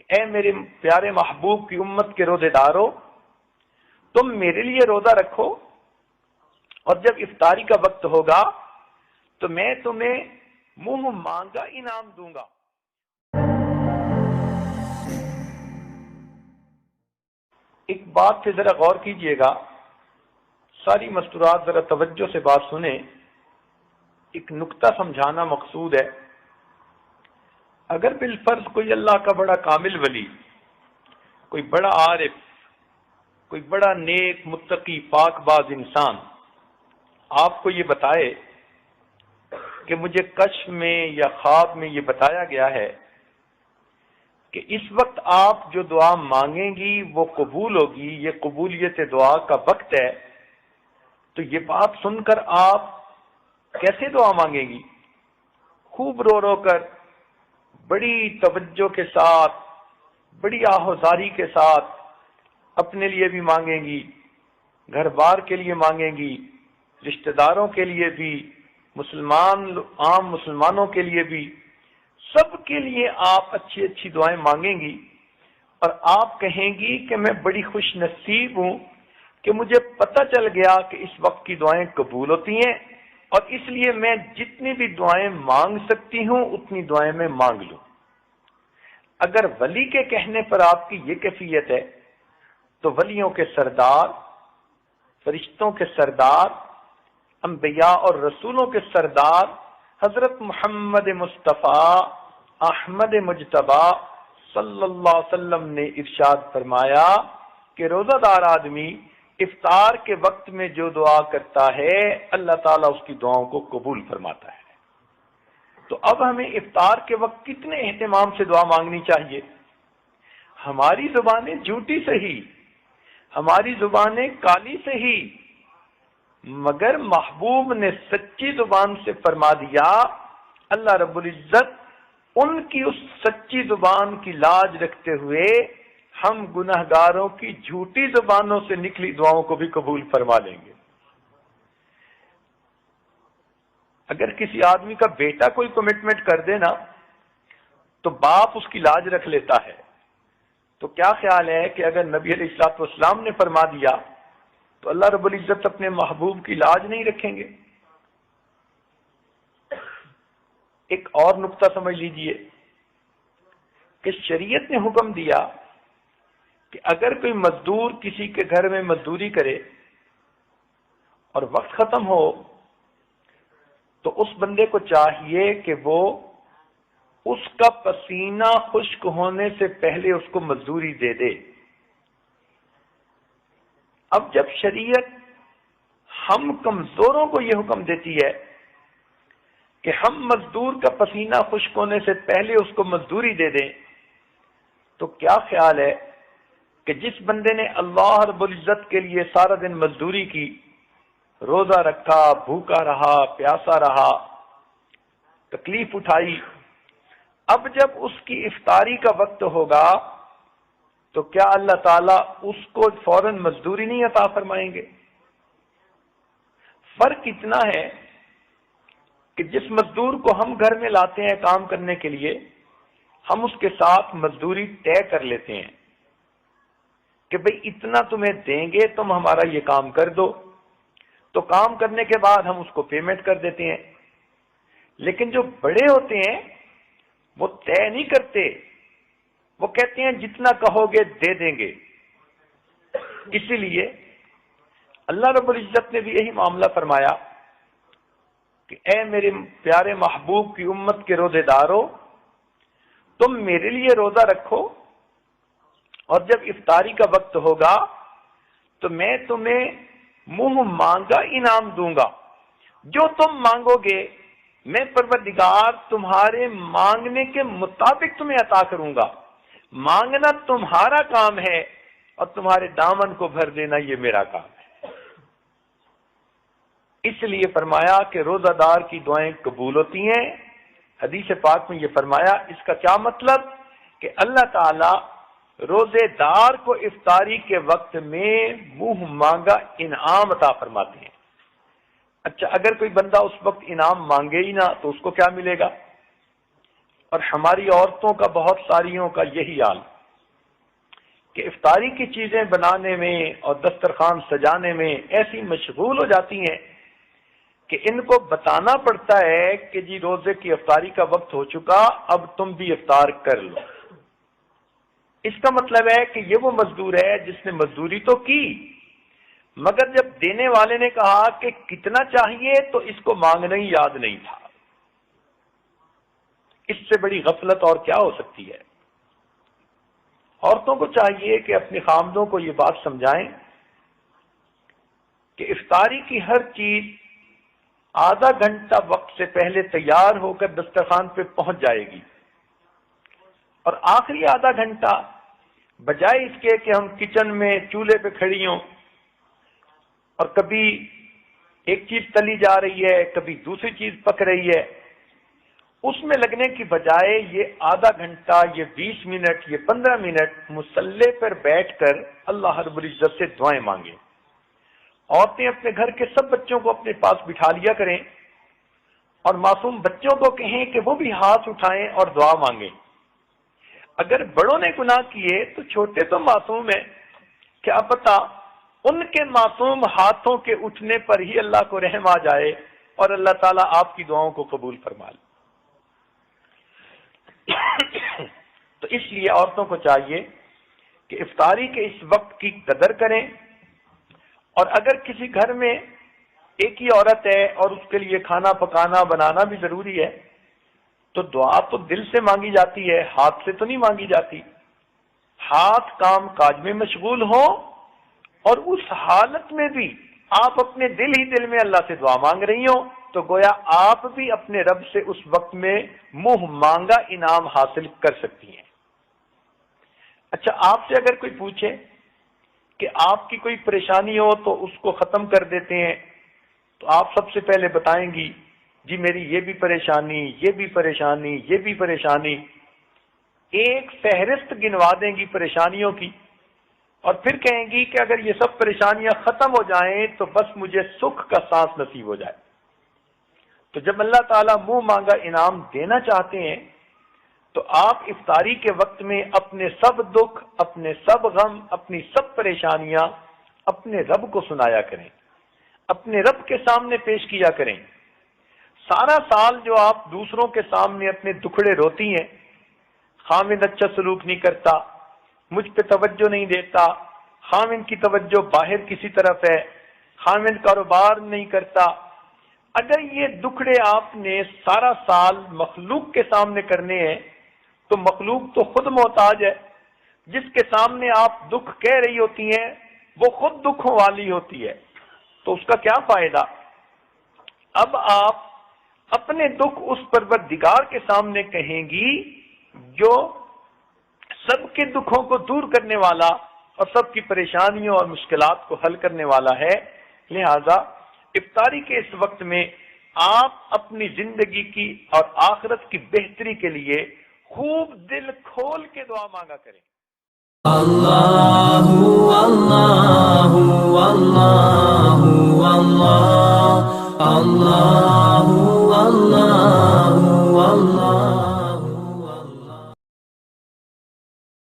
اے میرے پیارے محبوب کی امت کے روزے دارو، تم میرے لیے روزہ رکھو، اور جب افطاری کا وقت ہوگا تو میں تمہیں منہ مانگا انعام دوں گا۔ ایک بات پہ ذرا غور کیجئے گا، ساری مستورات ذرا توجہ سے بات سنیں، ایک نقطہ سمجھانا مقصود ہے۔ اگر بالفرض کوئی اللہ کا بڑا کامل ولی، کوئی بڑا عارف، کوئی بڑا نیک متقی پاک باز انسان آپ کو یہ بتائے کہ مجھے کشف میں یا خواب میں یہ بتایا گیا ہے کہ اس وقت آپ جو دعا مانگیں گی وہ قبول ہوگی، یہ قبولیت دعا کا وقت ہے، تو یہ بات سن کر آپ کیسے دعا مانگیں گی؟ خوب رو رو کر، بڑی توجہ کے ساتھ، بڑی آہوزاری کے ساتھ اپنے لیے بھی مانگیں گی، گھر بار کے لیے مانگیں گی، رشتہ داروں کے لیے بھی، عام مسلمانوں کے لیے بھی، سب کے لیے آپ اچھی اچھی دعائیں مانگیں گی، اور آپ کہیں گی کہ میں بڑی خوش نصیب ہوں کہ مجھے پتہ چل گیا کہ اس وقت کی دعائیں قبول ہوتی ہیں، اور اس لیے میں جتنی بھی دعائیں مانگ سکتی ہوں اتنی دعائیں میں مانگ لوں۔ اگر ولی کے کہنے پر آپ کی یہ کیفیت ہے تو ولیوں کے سردار، فرشتوں کے سردار، انبیاء اور رسولوں کے سردار حضرت محمد مصطفیٰ احمد مجتبی صلی اللہ علیہ وسلم نے ارشاد فرمایا کہ روزہ دار آدمی افطار کے وقت میں جو دعا کرتا ہے اللہ تعالیٰ اس کی دعاؤں کو قبول فرماتا ہے۔ تو اب ہمیں افطار کے وقت کتنے اہتمام سے دعا مانگنی چاہیے؟ ہماری زبانیں جھوٹی صحیح، ہماری زبانیں کالی صحیح، مگر محبوب نے سچی زبان سے فرما دیا، اللہ رب العزت ان کی اس سچی زبان کی لاج رکھتے ہوئے ہم گناہگاروں کی جھوٹی زبانوں سے نکلی دعاؤں کو بھی قبول فرما لیں گے۔ اگر کسی آدمی کا بیٹا کوئی کمٹمنٹ کر دے نا تو باپ اس کی لاج رکھ لیتا ہے، تو کیا خیال ہے کہ اگر نبی علیہ الصلوۃ والسلام نے فرما دیا تو اللہ رب العزت اپنے محبوب کی لاج نہیں رکھیں گے؟ ایک اور نقطہ سمجھ لیجئے کہ شریعت نے حکم دیا کہ اگر کوئی مزدور کسی کے گھر میں مزدوری کرے اور وقت ختم ہو تو اس بندے کو چاہیے کہ وہ اس کا پسینہ خشک ہونے سے پہلے اس کو مزدوری دے دے۔ اب جب شریعت ہم کمزوروں کو یہ حکم دیتی ہے کہ ہم مزدور کا پسینہ خشک ہونے سے پہلے اس کو مزدوری دے دیں، تو کیا خیال ہے کہ جس بندے نے اللہ رب العزت کے لیے سارا دن مزدوری کی، روزہ رکھا، بھوکا رہا، پیاسا رہا، تکلیف اٹھائی، اب جب اس کی افطاری کا وقت ہوگا تو کیا اللہ تعالیٰ اس کو فوراً مزدوری نہیں عطا فرمائیں گے؟ فرق اتنا ہے کہ جس مزدور کو ہم گھر میں لاتے ہیں کام کرنے کے لیے، ہم اس کے ساتھ مزدوری طے کر لیتے ہیں کہ بھئی اتنا تمہیں دیں گے، تم ہمارا یہ کام کر دو، تو کام کرنے کے بعد ہم اس کو پیمنٹ کر دیتے ہیں۔ لیکن جو بڑے ہوتے ہیں وہ طے نہیں کرتے، وہ کہتے ہیں جتنا کہو گے دے دیں گے۔ اسی لیے اللہ رب العزت نے بھی یہی معاملہ فرمایا کہ اے میرے پیارے محبوب کی امت کے روزے دارو، تم میرے لیے روزہ رکھو، اور جب افطاری کا وقت ہوگا تو میں تمہیں منہ مانگا انعام دوں گا۔ جو تم مانگو گے میں پروردگار تمہارے مانگنے کے مطابق تمہیں عطا کروں گا۔ مانگنا تمہارا کام ہے اور تمہارے دامن کو بھر دینا یہ میرا کام ہے۔ اس لیے فرمایا کہ روزہ دار کی دعائیں قبول ہوتی ہیں۔ حدیث پاک میں یہ فرمایا، اس کا کیا مطلب؟ کہ اللہ تعالی روزے دار کو افطاری کے وقت میں منہ مانگا انعام عطا فرماتے ہیں۔ اچھا، اگر کوئی بندہ اس وقت انعام مانگے ہی نہ تو اس کو کیا ملے گا؟ اور ہماری عورتوں کا، بہت ساریوں کا یہی حال، کہ افطاری کی چیزیں بنانے میں اور دسترخوان سجانے میں ایسی مشغول ہو جاتی ہیں کہ ان کو بتانا پڑتا ہے کہ جی روزے کی افطاری کا وقت ہو چکا، اب تم بھی افطار کر لو۔ اس کا مطلب ہے کہ یہ وہ مزدور ہے جس نے مزدوری تو کی، مگر جب دینے والے نے کہا کہ کتنا چاہیے تو اس کو مانگنا ہی یاد نہیں تھا۔ اس سے بڑی غفلت اور کیا ہو سکتی ہے؟ عورتوں کو چاہیے کہ اپنے خامدوں کو یہ بات سمجھائیں کہ افطاری کی ہر چیز آدھا گھنٹہ وقت سے پہلے تیار ہو کر دسترخوان پہ پہنچ جائے گی، اور آخری آدھا گھنٹہ بجائے اس کے کہ ہم کچن میں چولہے پہ کھڑی ہوں اور کبھی ایک چیز تلی جا رہی ہے کبھی دوسری چیز پک رہی ہے، اس میں لگنے کی بجائے یہ آدھا گھنٹہ، یہ 20 منٹ، یہ 15 منٹ مصلی پر بیٹھ کر اللہ رب العزت سے دعائیں مانگیں۔ عورتیں اپنے گھر کے سب بچوں کو اپنے پاس بٹھا لیا کریں اور معصوم بچوں کو کہیں کہ وہ بھی ہاتھ اٹھائیں اور دعا مانگیں۔ اگر بڑوں نے گناہ کیے تو چھوٹے تو معصوم ہیں، کیا پتہ ان کے معصوم ہاتھوں کے اٹھنے پر ہی اللہ کو رحم آ جائے اور اللہ تعالیٰ آپ کی دعاؤں کو قبول فرما لے۔ تو اس لیے عورتوں کو چاہیے کہ افطاری کے اس وقت کی قدر کریں، اور اگر کسی گھر میں ایک ہی عورت ہے اور اس کے لیے کھانا پکانا بنانا بھی ضروری ہے تو دعا تو دل سے مانگی جاتی ہے، ہاتھ سے تو نہیں مانگی جاتی۔ ہاتھ کام کاج میں مشغول ہوں اور اس حالت میں بھی آپ اپنے دل ہی دل میں اللہ سے دعا مانگ رہی ہوں تو گویا آپ بھی اپنے رب سے اس وقت میں منہ مانگا انعام حاصل کر سکتی ہیں۔ اچھا، آپ سے اگر کوئی پوچھے کہ آپ کی کوئی پریشانی ہو تو اس کو ختم کر دیتے ہیں تو آپ سب سے پہلے بتائیں گی جی میری یہ بھی پریشانی، یہ بھی پریشانی، یہ بھی پریشانی، ایک فہرست گنوا دیں گی پریشانیوں کی، اور پھر کہیں گی کہ اگر یہ سب پریشانیاں ختم ہو جائیں تو بس مجھے سکھ کا سانس نصیب ہو جائے۔ تو جب اللہ تعالیٰ منہ مانگا انعام دینا چاہتے ہیں تو آپ افطاری کے وقت میں اپنے سب دکھ، اپنے سب غم، اپنی سب پریشانیاں اپنے رب کو سنایا کریں، اپنے رب کے سامنے پیش کیا کریں۔ سارا سال جو آپ دوسروں کے سامنے اپنے دکھڑے روتی ہیں، خامد اچھا سلوک نہیں کرتا، مجھ پہ توجہ نہیں دیتا، خامد کی توجہ باہر کسی طرف ہے، خامد کاروبار نہیں کرتا، اگر یہ دکھڑے آپ نے سارا سال مخلوق کے سامنے کرنے ہیں تو مخلوق تو خود محتاج ہے، جس کے سامنے آپ دکھ کہہ رہی ہوتی ہیں وہ خود دکھوں والی ہوتی ہے، تو اس کا کیا فائدہ؟ اب آپ اپنے دکھ اس پروردگار کے سامنے کہیں گی جو سب کے دکھوں کو دور کرنے والا اور سب کی پریشانیوں اور مشکلات کو حل کرنے والا ہے۔ لہذا افطاری کے اس وقت میں آپ اپنی زندگی کی اور آخرت کی بہتری کے لیے خوب دل کھول کے دعا مانگا کریں۔ اللہ اللہ